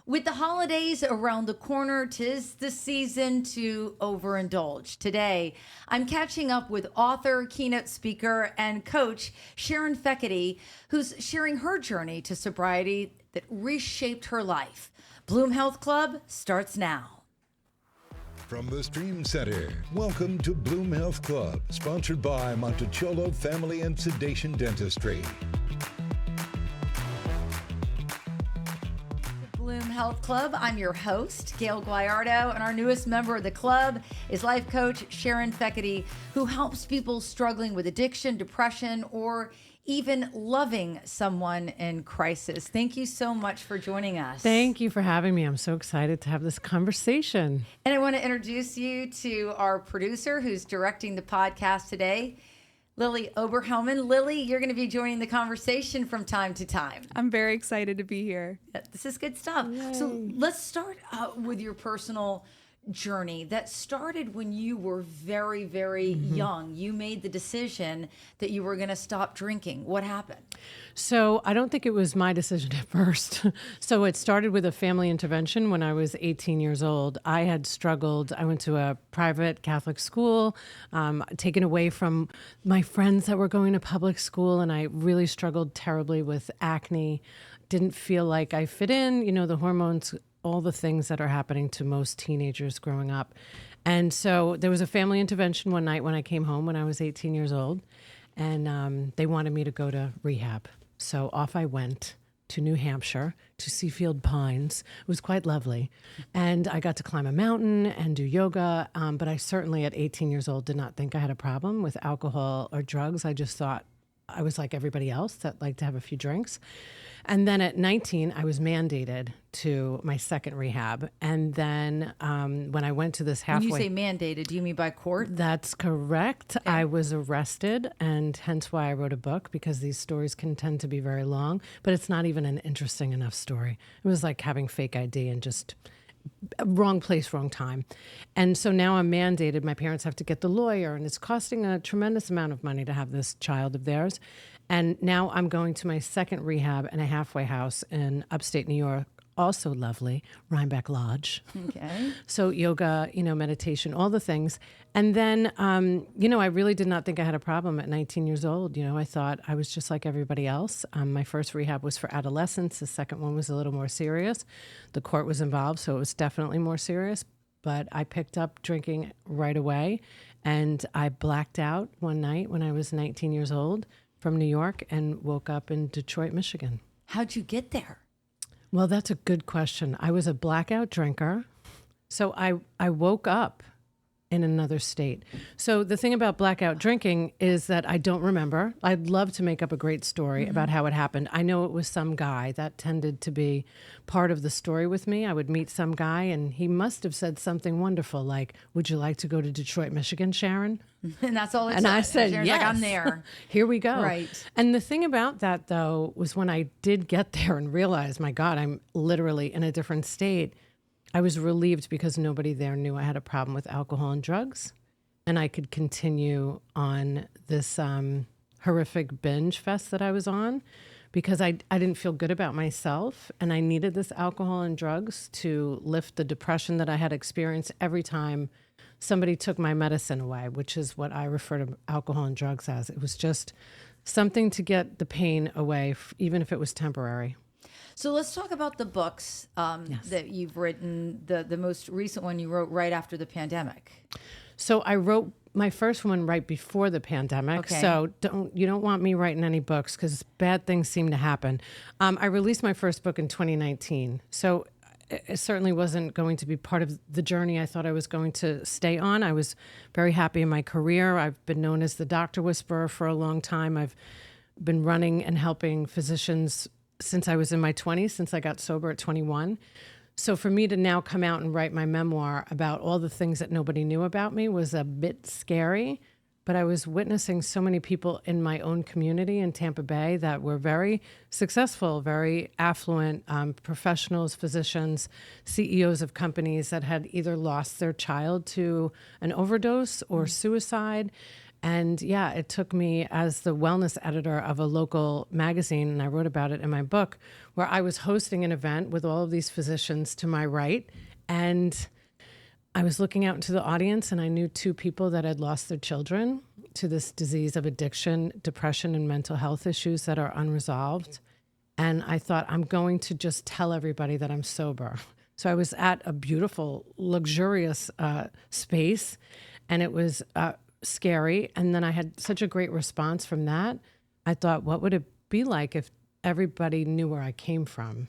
With the holidays around the corner, 'tis the season to overindulge. Today, I'm catching up with author, keynote speaker, and coach Sharon Fekete, who's sharing her journey to sobriety that reshaped her life. Bloom Health Club starts now. From the Stream Center, welcome to Bloom Health Club, sponsored by Monticciolo Family and Sedation Dentistry. Bloom Health Club. I'm your host, Gayle Guyardo, and our newest member of the club is Life Coach Sharon Fekete, who helps people struggling with addiction, depression, or even loving someone in crisis. Thank you so much for joining us. Thank you for having me. I'm so excited to have this conversation. And I want to introduce you to our producer who's directing the podcast today, Lily Oberhelman. Lily, you're going to be joining the conversation from time to time. I'm very excited to be here. This is good stuff. Yay. So let's start with your personal journey that started when you were very, very young. You made the decision that you were going to stop drinking. What happened? So I don't think it was my decision at first. So it started with a family intervention when I was 18 years old. I had struggled. I went to a private Catholic school, taken away from my friends that were going to public school, and I really struggled terribly with acne. Didn't feel like I fit in, the hormones, all the things that are happening to most teenagers growing up. And so there was a family intervention one night when I came home when I was 18 years old, and they wanted me to go to rehab. So off I went to New Hampshire, to Seafield Pines. It was quite lovely. And I got to climb a mountain and do yoga, but I certainly at 18 years old did not think I had a problem with alcohol or drugs. I just thought I was like everybody else that liked to have a few drinks. And then at 19, I was mandated to my second rehab. And then when I went to this halfway... When you say mandated, do you mean by court? That's correct. Okay. I was arrested, and hence why I wrote a book, because these stories can tend to be very long, but it's not even an interesting enough story. It was like having fake ID and just... wrong place, wrong time. And so now I'm mandated. My parents have to get the lawyer, and it's costing a tremendous amount of money to have this child of theirs. And now I'm going to my second rehab in a halfway house in upstate New York, also lovely, Rhinebeck Lodge. Okay. So yoga, meditation, all the things. And then, I really did not think I had a problem at 19 years old. I thought I was just like everybody else. My first rehab was for adolescents. The second one was a little more serious. The court was involved, so it was definitely more serious. But I picked up drinking right away, and I blacked out one night when I was 19 years old from New York and woke up in Detroit, Michigan. How'd you get there? Well, that's a good question. I was a blackout drinker. So I woke up in another state. So the thing about blackout drinking is that I don't remember. I'd love to make up a great story about how it happened. I know it was some guy that tended to be part of the story with me. I would meet some guy, and he must have said something wonderful like, "Would you like to go to Detroit, Michigan, Sharon?" And that's all it And I said, Sharon's yes. Like, I'm there. Here we go. Right. And the thing about that, though, was when I did get there and realized, my God, I'm literally in a different state, I was relieved because nobody there knew I had a problem with alcohol and drugs. And I could continue on this horrific binge fest that I was on, because I didn't feel good about myself. And I needed this alcohol and drugs to lift the depression that I had experienced every time somebody took my medicine away, which is what I refer to alcohol and drugs as. It was just something to get the pain away, even if it was temporary. So let's talk about the books that you've written. The most recent one you wrote right after the pandemic. So I wrote my first one right before the pandemic. Okay. So you don't want me writing any books because bad things seem to happen. I released my first book in 2019. So it certainly wasn't going to be part of the journey I thought I was going to stay on. I was very happy in my career. I've been known as the doctor whisperer for a long time. I've been running and helping physicians since I was in my 20s, since I got sober at 21. So for me to now come out and write my memoir about all the things that nobody knew about me was a bit scary, but I was witnessing so many people in my own community in Tampa Bay that were very successful, very affluent professionals, physicians, CEOs of companies that had either lost their child to an overdose or suicide. And yeah, it took me as the wellness editor of a local magazine, and I wrote about it in my book, where I was hosting an event with all of these physicians to my right. And I was looking out into the audience, and I knew two people that had lost their children to this disease of addiction, depression, and mental health issues that are unresolved. And I thought, I'm going to just tell everybody that I'm sober. So I was at a beautiful, luxurious space, and it was scary. And then I had such a great response from that. I thought, what would it be like if everybody knew where I came from?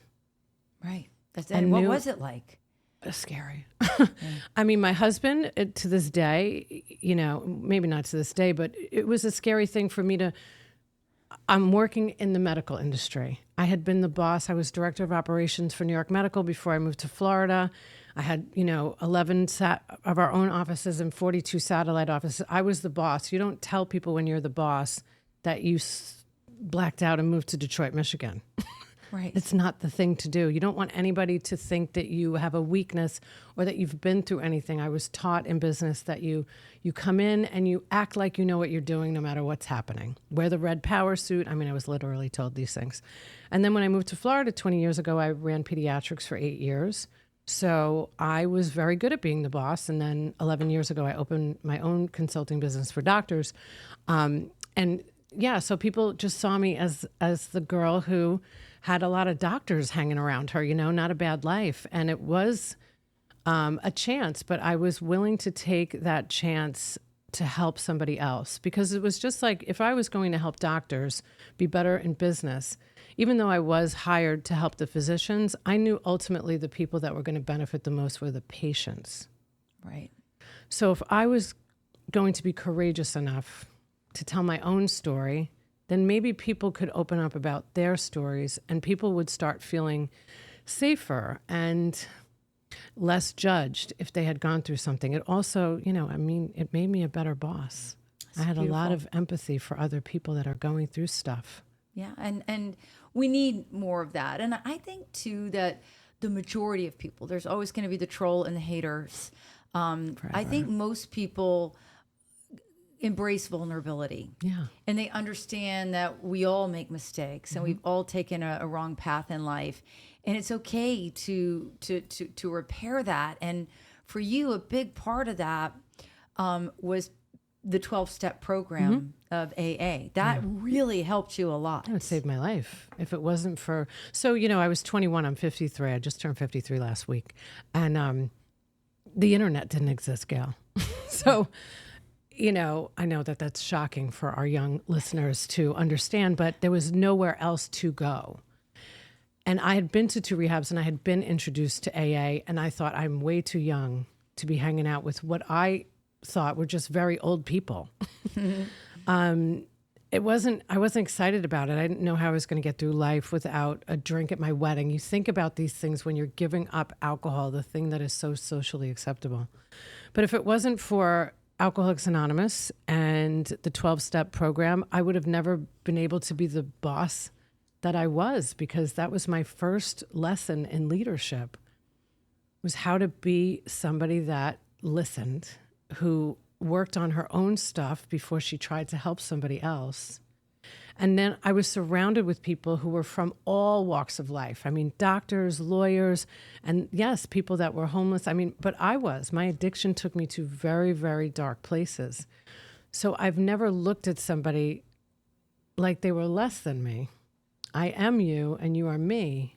Right. And what was it like? Scary. I mean, my husband, to this day, maybe not to this day, but it was a scary thing for me I'm working in the medical industry. I had been the boss. I was director of operations for New York Medical before I moved to Florida. I had, 11 of our own offices and 42 satellite offices. I was the boss. You don't tell people when you're the boss that you blacked out and moved to Detroit, Michigan. Right. It's not the thing to do. You don't want anybody to think that you have a weakness or that you've been through anything. I was taught in business that you come in and you act like you know what you're doing no matter what's happening. Wear the red power suit. I mean, I was literally told these things. And then when I moved to Florida 20 years ago, I ran pediatrics for 8 years. So I was very good at being the boss. And then 11 years ago, I opened my own consulting business for doctors. So people just saw me as the girl who had a lot of doctors hanging around her, not a bad life. And it was a chance, but I was willing to take that chance to help somebody else, because it was just like, if I was going to help doctors be better in business, even though I was hired to help the physicians, I knew ultimately the people that were going to benefit the most were the patients. Right. So if I was going to be courageous enough to tell my own story, then maybe people could open up about their stories and people would start feeling safer and less judged if they had gone through something. It also, it made me a better boss. I had beautiful. A lot of empathy for other people that are going through stuff. Yeah, and we need more of that. And I think, too, that the majority of people, there's always going to be the troll and the haters. I think most people embrace vulnerability. Yeah. And they understand that we all make mistakes and we've all taken a wrong path in life. And it's okay to repair that. And for you, a big part of that was the 12-step program of AA. That really helped you a lot. It saved my life. If it wasn't for... So, I was 21. I'm 53. I just turned 53 last week. And the internet didn't exist, Gayle. So... I know that that's shocking for our young listeners to understand, but there was nowhere else to go. And I had been to 2 rehabs and I had been introduced to AA, and I thought, I'm way too young to be hanging out with what I thought were just very old people. I wasn't excited about it. I didn't know how I was going to get through life without a drink at my wedding. You think about these things when you're giving up alcohol, the thing that is so socially acceptable. But if it wasn't for Alcoholics Anonymous and the 12-step program, I would have never been able to be the boss that I was, because that was my first lesson in leadership, was how to be somebody that listened, who worked on her own stuff before she tried to help somebody else. And then I was surrounded with people who were from all walks of life. I mean, doctors, lawyers, and yes, people that were homeless. I mean, but my addiction took me to very, very dark places. So I've never looked at somebody like they were less than me. I am you and you are me.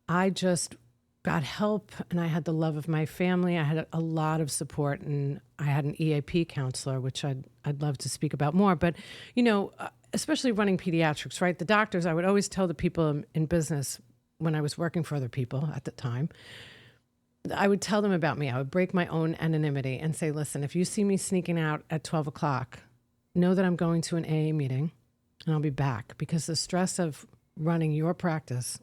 I just got help and I had the love of my family. I had a lot of support, and I had an EAP counselor, which I'd love to speak about more. But, especially running pediatrics, right? The doctors, I would always tell the people in business when I was working for other people at the time, I would tell them about me. I would break my own anonymity and say, listen, if you see me sneaking out at 12 o'clock, know that I'm going to an AA meeting and I'll be back, because the stress of running your practice,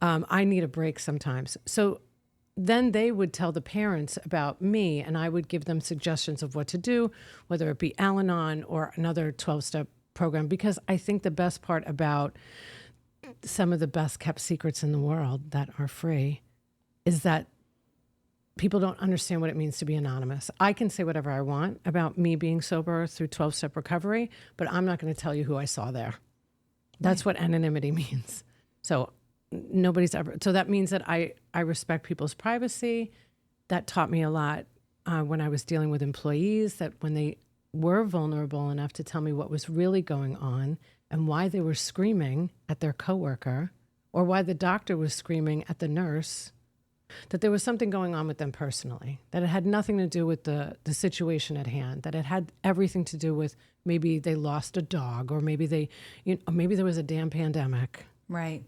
I need a break sometimes. So then they would tell the parents about me, and I would give them suggestions of what to do, whether it be Al-Anon or another 12-step program, because I think the best part about some of the best kept secrets in the world that are free is that people don't understand what it means to be anonymous. I can say whatever I want about me being sober through 12-step recovery, but I'm not going to tell you who I saw there. That's what anonymity means. So so that means that I respect people's privacy. That taught me a lot when I was dealing with employees, that when they were vulnerable enough to tell me what was really going on and why they were screaming at their coworker or why the doctor was screaming at the nurse, that there was something going on with them personally, that it had nothing to do with the situation at hand, that it had everything to do with maybe they lost a dog or maybe maybe there was a damn pandemic. Right.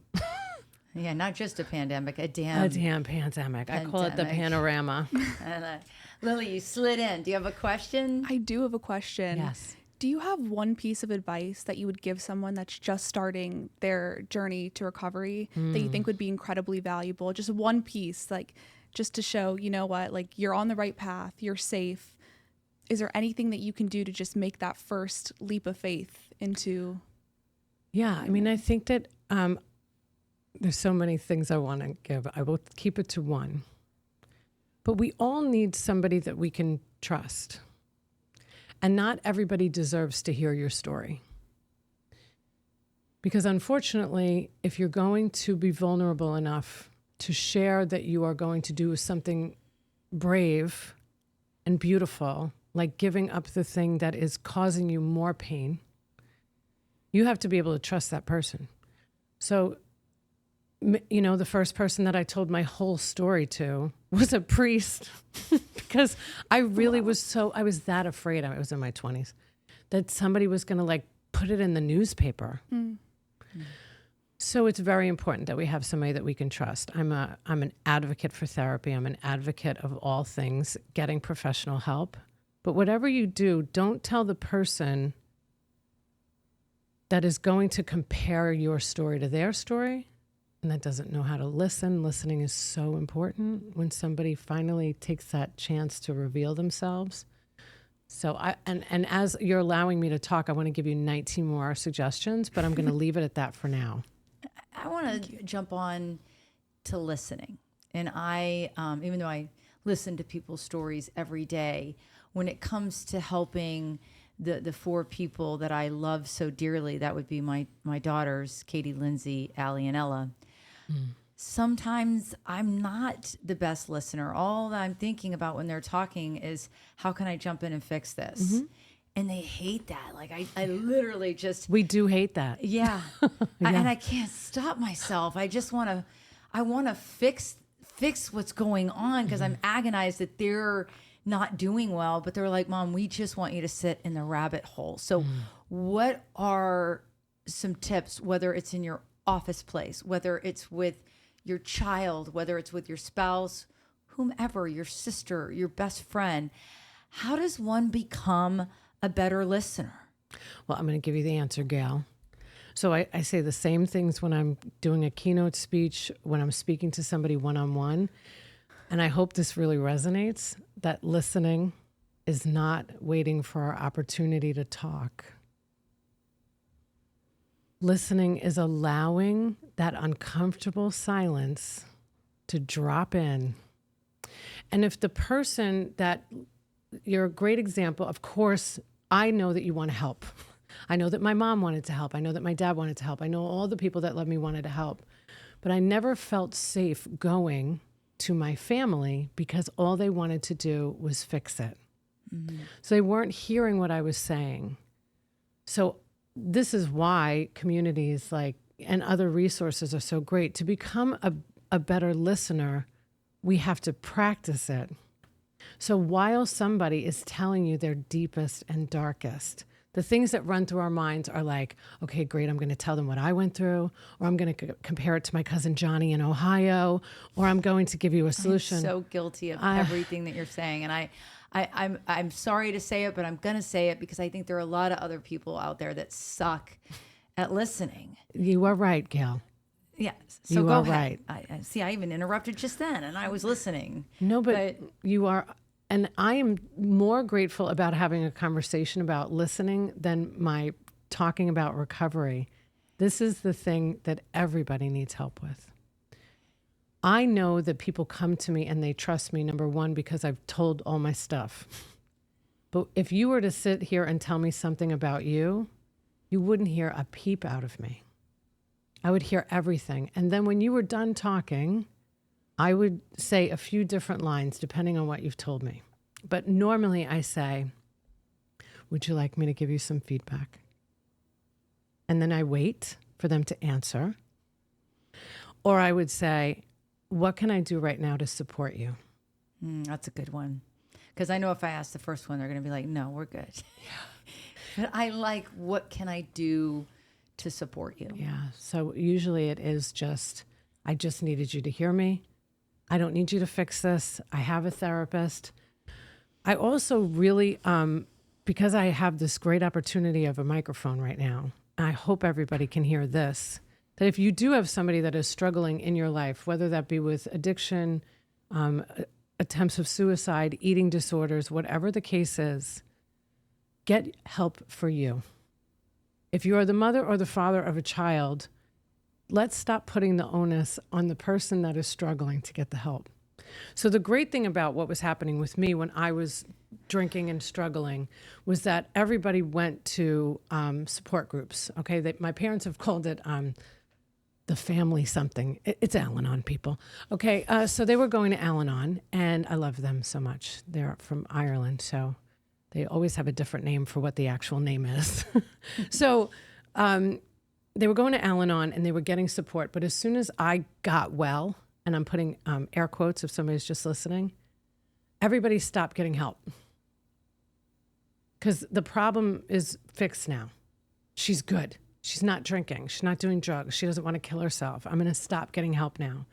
Yeah, not just a pandemic, a damn pandemic. I call it the panorama. And, Lily, you slid in. Do you have a question? I do have a question. Yes. Do you have one piece of advice that you would give someone that's just starting their journey to recovery that you think would be incredibly valuable? Just one piece, like just to show, you know what, like you're on the right path, you're safe. Is there anything that you can do to just make that first leap of faith into? Yeah, I mean, I think that there's so many things I want to give. I will keep it to one. But we all need somebody that we can trust. And not everybody deserves to hear your story. Because unfortunately, if you're going to be vulnerable enough to share that you are going to do something brave and beautiful, like giving up the thing that is causing you more pain, you have to be able to trust that person. So, you know, the first person that I told my whole story to was a priest because I really was that afraid. I was in my 20s that somebody was going to like put it in the newspaper. So it's very important that we have somebody that we can trust. I'm an advocate for therapy. I'm an advocate of all things getting professional help. But whatever you do, don't tell the person that is going to compare your story to their story and that doesn't know how to listen. Listening is so important when somebody finally takes that chance to reveal themselves. So and as you're allowing me to talk, I want to give you 19 more suggestions, but I'm going to leave it at that for now. I want to jump on to listening. And I, even though I listen to people's stories every day, when it comes to helping the four people that I love so dearly, that would be my daughters, Katie, Lindsay, Allie, and Ella. Sometimes I'm not the best listener. All that I'm thinking about when they're talking is, how can I jump in and fix this? And they hate that. Like I literally just... We do hate that. Yeah. And I can't stop myself. I want to fix what's going on because I'm agonized that they're not doing well, but they're like, Mom, we just want you to sit in the rabbit hole. So what are some tips, whether it's in your office place, whether it's with your child, whether it's with your spouse, whomever, your sister, your best friend, how does one become a better listener? Well, I'm going to give you the answer, Gayle. So I say the same things when I'm doing a keynote speech, when I'm speaking to somebody one-on-one. And I hope this really resonates, that listening is not waiting for our opportunity to talk. Listening is allowing that uncomfortable silence to drop in. And if the person that, you're a great example, of course, I know that you want to help. I know that my mom wanted to help. I know that my dad wanted to help. I know all the people that love me wanted to help. But I never felt safe going to my family because all they wanted to do was fix it. So they weren't hearing what I was saying. So this is why communities like and other resources are so great. To become a better listener, we have to practice it. So while somebody is telling you their deepest and darkest, the things that run through our minds are like, okay, great, I'm going to tell them what I went through, or I'm going to compare it to my cousin Johnny in Ohio, or I'm going to give you a solution. I'm so guilty of everything that you're saying. And I'm sorry to say it, but I'm going to say it because I think there are a lot of other people out there that suck at listening. You are right, Gayle. Yes. So you go are ahead. right. I see, I even interrupted just then and I was listening. No, but you are, and I am more grateful about having a conversation about listening than my talking about recovery. This is the thing that everybody needs help with. I know that people come to me and they trust me, number one, because I've told all my stuff. But if you were to sit here and tell me something about you, you wouldn't hear a peep out of me. I would hear everything. And then when you were done talking, I would say a few different lines depending on what you've told me. But normally I say, would you like me to give you some feedback? And then I wait for them to answer. Or I would say, what can I do right now to support you? That's a good one. Because I know if I ask the first one, they're going to be like, no, we're good. But I like, what can I do to support you? Yeah. So usually it is just, I just needed you to hear me. I don't need you to fix this. I have a therapist. I also really, because I have this great opportunity of a microphone right now, and I hope everybody can hear this, that if you do have somebody that is struggling in your life, whether that be with addiction, attempts of suicide, eating disorders, whatever the case is, get help for you. If you are the mother or the father of a child, let's stop putting the onus on the person that is struggling to get the help. So the great thing about what was happening with me when I was drinking and struggling was that everybody went to support groups. Okay, my parents have called it the family something. It's Al-Anon, people. Okay, so they were going to Al-Anon, and I love them so much. They're from Ireland, so they always have a different name for what the actual name is. So they were going to Al-Anon, and they were getting support. But as soon as I got well, and I'm putting air quotes if somebody's just listening, everybody stopped getting help. Because the problem is fixed now. She's good. She's not drinking. She's not doing drugs. She doesn't want to kill herself. I'm going to stop getting help now.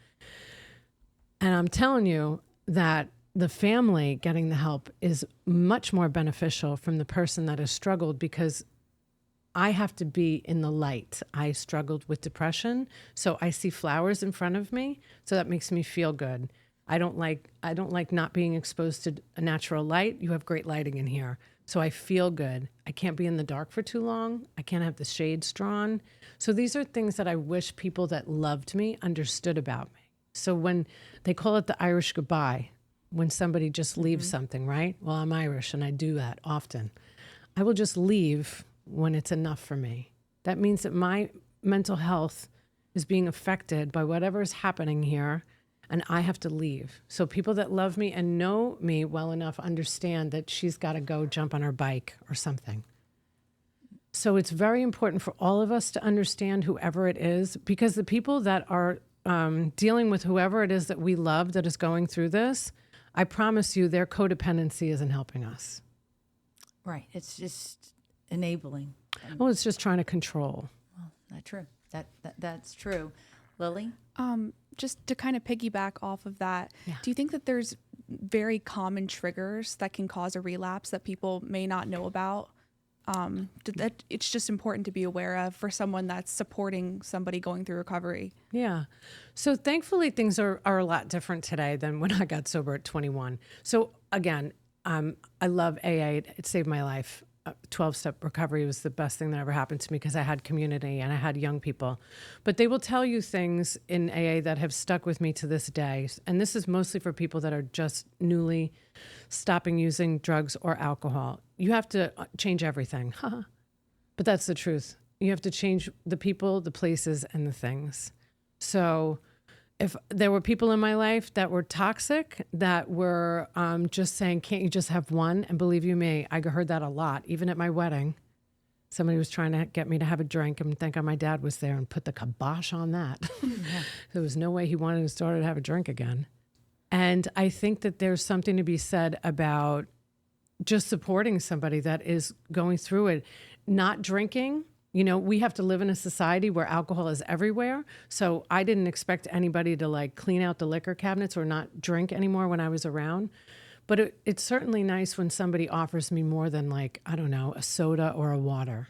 And I'm telling you that the family getting the help is much more beneficial from the person that has struggled, because I have to be in the light. I struggled with depression, so I see flowers in front of me, so that makes me feel good. I don't like not being exposed to a natural light. You have great lighting in here, so I feel good. I can't be in the dark for too long. I can't have the shades drawn. So these are things that I wish people that loved me understood about me. So when they call it the Irish goodbye, when somebody just leaves something, right? Well, I'm Irish and I do that often. I will just leave when it's enough for me. That means that my mental health is being affected by whatever is happening here, and I have to leave. So people that love me and know me well enough understand that she's got to go jump on her bike or something. So it's very important for all of us to understand whoever it is, because the people that are dealing with whoever it is that we love that is going through this, I promise you their codependency isn't helping us. Right. It's just enabling. Well, it's just trying to control. Well, that's true. That's true. Lily? Just to kind of piggyback off of that, do you think that there's very common triggers that can cause a relapse that people may not know about? That it's just important to be aware of for someone that's supporting somebody going through recovery. Yeah. So thankfully things are a lot different today than when I got sober at 21. So again, I love AA. It saved my life. 12-step recovery was the best thing that ever happened to me, because I had community and I had young people. But they will tell you things in AA that have stuck with me to this day. And this is mostly for people that are just newly stopping using drugs or alcohol. You have to change everything. But that's the truth. You have to change the people, the places, and the things. So if there were people in my life that were toxic, that were just saying, can't you just have one? And believe you me, I heard that a lot, even at my wedding. Somebody was trying to get me to have a drink, and thank God my dad was there and put the kibosh on that. There was no way he wanted to start to have a drink again. And I think that there's something to be said about just supporting somebody that is going through it, not drinking. You know, we have to live in a society where alcohol is everywhere. So I didn't expect anybody to like clean out the liquor cabinets or not drink anymore when I was around. But it's certainly nice when somebody offers me more than like, I don't know, a soda or a water.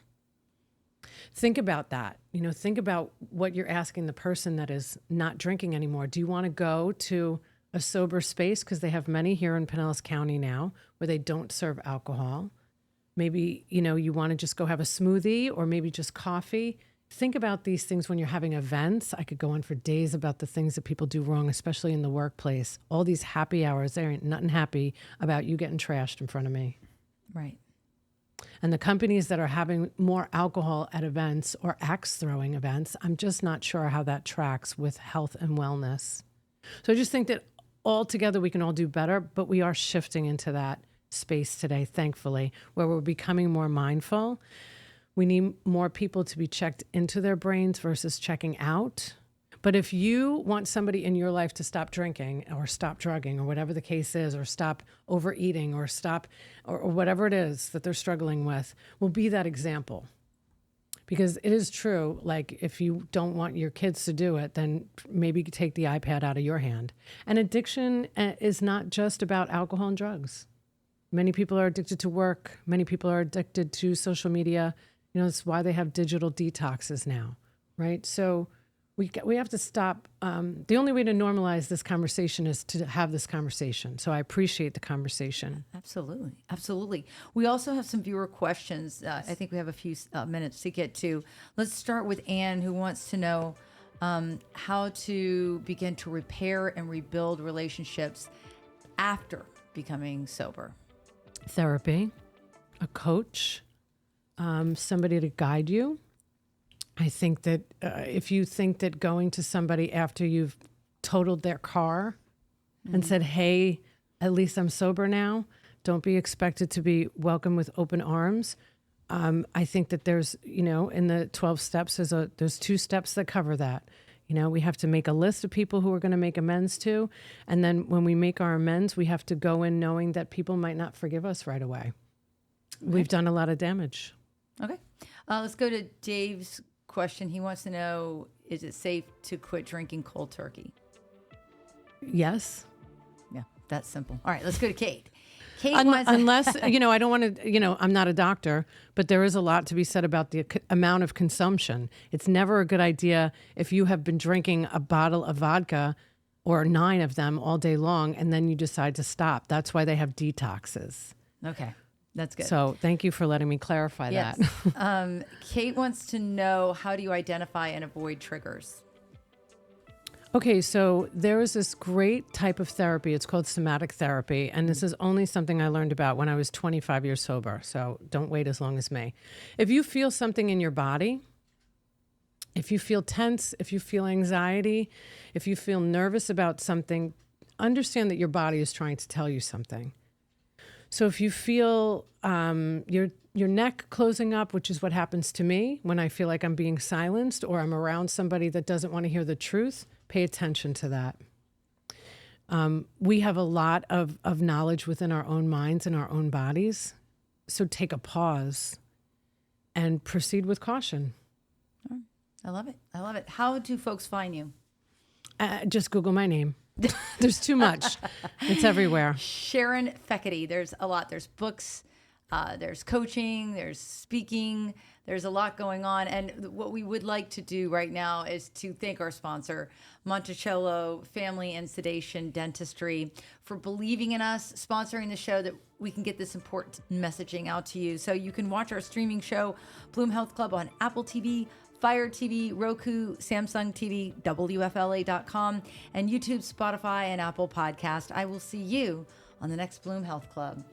Think about that. You know, think about what you're asking the person that is not drinking anymore. Do you want to go to a sober space? Because they have many here in Pinellas County now where they don't serve alcohol. Maybe, you know, you want to just go have a smoothie or maybe just coffee. think about these things when you're having events. I could go on for days about the things that people do wrong, especially in the workplace. All these happy hours, there ain't nothing happy about you getting trashed in front of me. Right. And the companies that are having more alcohol at events or axe throwing events, I'm just not sure how that tracks with health and wellness. So I just think that all together we can all do better, but we are shifting into that space today, thankfully, where we're becoming more mindful. We need more people to be checked into their brains versus checking out. But if you want somebody in your life to stop drinking or stop drugging or whatever the case is, or stop overeating or stop or whatever it is that they're struggling with, will be that example. Because it is true, like if you don't want your kids to do it, then maybe take the iPad out of your hand. And addiction is not just about alcohol and drugs. Many people are addicted to work. Many people are addicted to social media. You know, that's why they have digital detoxes now, right? So we have to stop. The only way to normalize this conversation is to have this conversation. So I appreciate the conversation. Absolutely. Absolutely. We also have some viewer questions. I think we have a few minutes to get to. Let's start with Anne, who wants to know how to begin to repair and rebuild relationships after becoming sober. Therapy, a coach, somebody to guide you. I think that if you think that going to somebody after you've totaled their car and said, hey, at least I'm sober now, don't be expected to be welcomed with open arms. I think that there's, you know, in the 12 steps, there's 2 steps that cover that. You know, we have to make a list of people who we're going to make amends to. And then when we make our amends, we have to go in knowing that people might not forgive us right away. Okay. We've done a lot of damage. Okay. Let's go to Dave's question. He wants to know, is it safe to quit drinking cold turkey? Yes. Yeah, that's simple. All right, let's go to Kate. Unless, you know, I don't want to, you know, I'm not a doctor, but there is a lot to be said about the amount of consumption. It's never a good idea if you have been drinking a bottle of vodka or 9 of them all day long and then you decide to stop. That's why they have detoxes. Okay. That's good. So thank you for letting me clarify yes. that. Kate wants to know, how do you identify and avoid triggers? Okay, so there is this great type of therapy. It's called somatic therapy. And this is only something I learned about when I was 25 years sober. So don't wait as long as me. If you feel something in your body, if you feel tense, if you feel anxiety, if you feel nervous about something, understand that your body is trying to tell you something. So if you feel your neck closing up, which is what happens to me when I feel like I'm being silenced or I'm around somebody that doesn't want to hear the truth, pay attention to that. We have a lot of knowledge within our own minds and our own bodies. So take a pause and proceed with caution. I love it. I love it. How do folks find you? Just Google my name. There's too much. It's everywhere. Sharon Fekete. There's a lot. There's books, there's coaching, there's speaking, there's a lot going on. And what we would like to do right now is to thank our sponsor, Monticciolo Family and Sedation Dentistry, for believing in us, sponsoring the show, that we can get this important messaging out to you. So you can watch our streaming show, Bloom Health Club, on Apple TV, Fire TV, Roku, Samsung TV, WFLA.com, and YouTube, Spotify, and Apple Podcast. I will see you on the next Bloom Health Club.